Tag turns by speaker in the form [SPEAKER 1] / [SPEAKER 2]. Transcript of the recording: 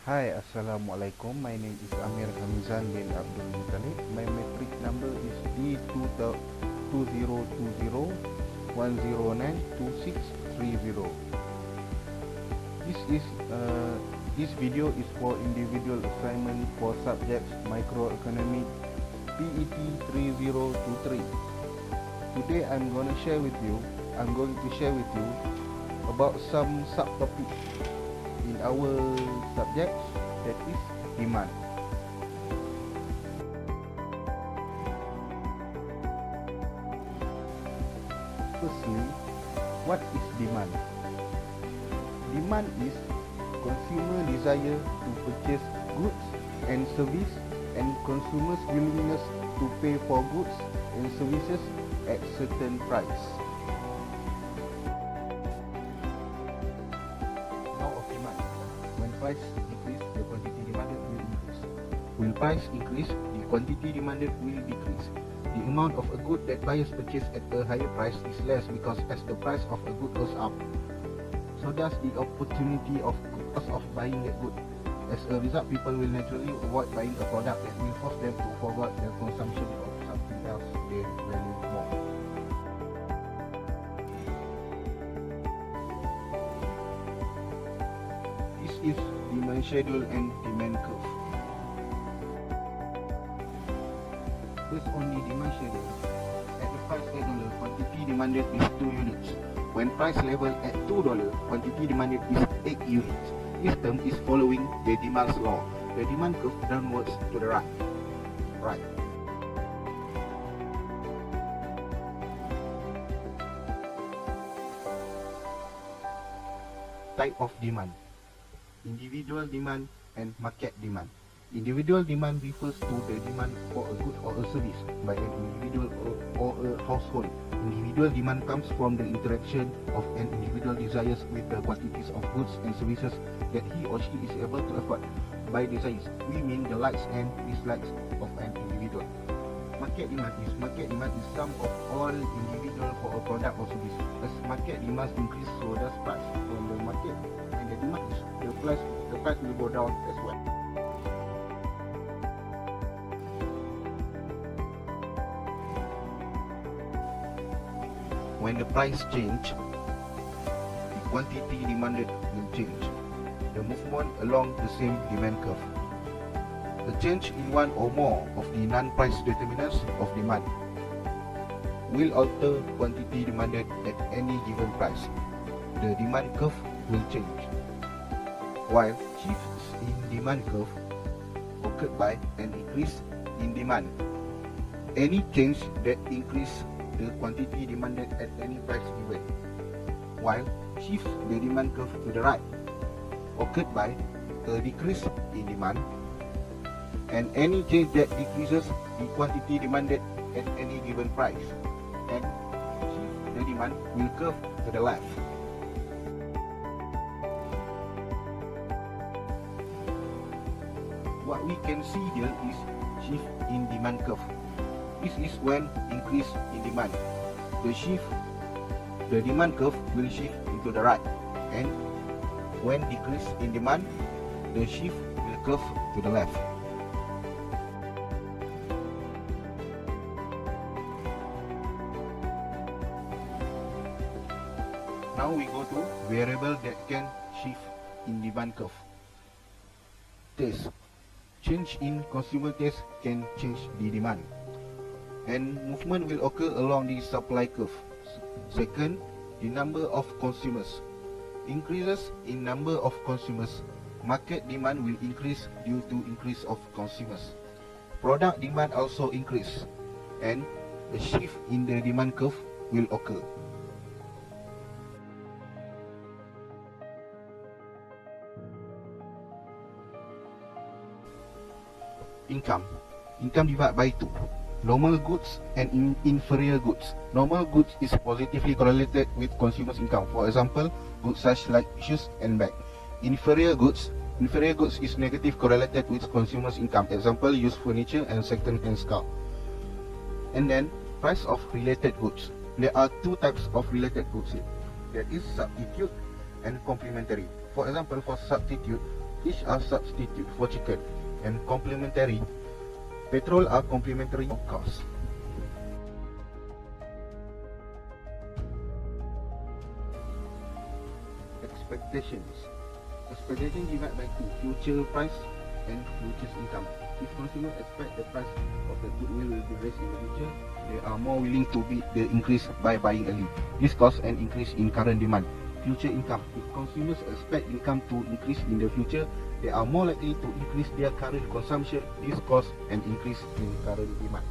[SPEAKER 1] Hi, Assalamualaikum. My name is Amir Hamzan bin Abdul Muttalib. My metric number is D2020-109-2630. This video is for individual assignment for subjects microeconomic PET 3023. Today I'm going to share with you about some subtopics in our subject, that is demand. Firstly, what is demand? Demand is consumer desire to purchase goods and service and consumers' willingness to pay for goods and services at certain price. Law of demand. When price decrease, the quantity demanded will increase. When price increase, the quantity demanded will decrease. The amount of a good that buyers purchase at a higher price is less because as the price of a good goes up, so does the opportunity of cost of buying that good. As a result, people will naturally avoid buying a product that will force them to forward their consumption of something else they value more. This is demand schedule and demand curve. Based on the demand schedule, at the price $8, quantity demanded is 2 units. When price level at $2, quantity demanded is 8 units. This term is following the demand law. The demand curve downwards to the right. Type of demand: individual demand and market demand. Individual demand refers to the demand for a good or a service by an individual or a household. Individual demand comes from the interaction of an individual desires with the quantities of goods and services that he or she is able to afford. By desires, we mean the likes and dislikes of an individual. Market demand is sum of all individual for a product or service. As market demand increase, so does price. When the market and the demand is, the price will go down as well. When the price change, the quantity demanded will change. The movement along the same demand curve. The change in one or more of the non-price determinants of demand will alter quantity demanded at any given price. The demand curve will change. While shifts in demand curve occurred by an increase in demand, any change that increase the quantity demanded at any price given, while shift the demand curve to the right occurred by a decrease in demand, and any change that decreases the quantity demanded at any given price, and shift the demand will curve to the left. What we can see here is shift in demand curve. This is when increase in demand. The demand curve will shift into the right, and when decrease in demand, the shift will curve to the left. Now we go to variable that can shift in demand curve. Taste. Change in consumer taste can change the demand, and movement will occur along the supply curve. Second, the number of consumers. Increases in number of consumers, market demand will increase due to increase of consumers. Product demand also increase, and a shift in the demand curve will occur. Income divided by 2. Normal goods and inferior goods. Normal goods is positively correlated with consumers' income. For example, goods such like shoes and bag. Inferior goods is negative correlated with consumers' income. Example, used furniture and second-hand car. And then price of related goods. There are two types of related goods here. There is substitute and complementary. For example, for substitute, Fish are substitute for chicken and complementary. Petrol are complementary of cost. Expectations. Expectation divided by 2, future price and future income. If consumers expect the price of the good meal will be raised in the future, they are more willing to beat the increase by buying early. This causes an increase in current demand. Future income. If consumers expect income to increase in the future, they are more likely to increase their current consumption. This causes an increase in current demand.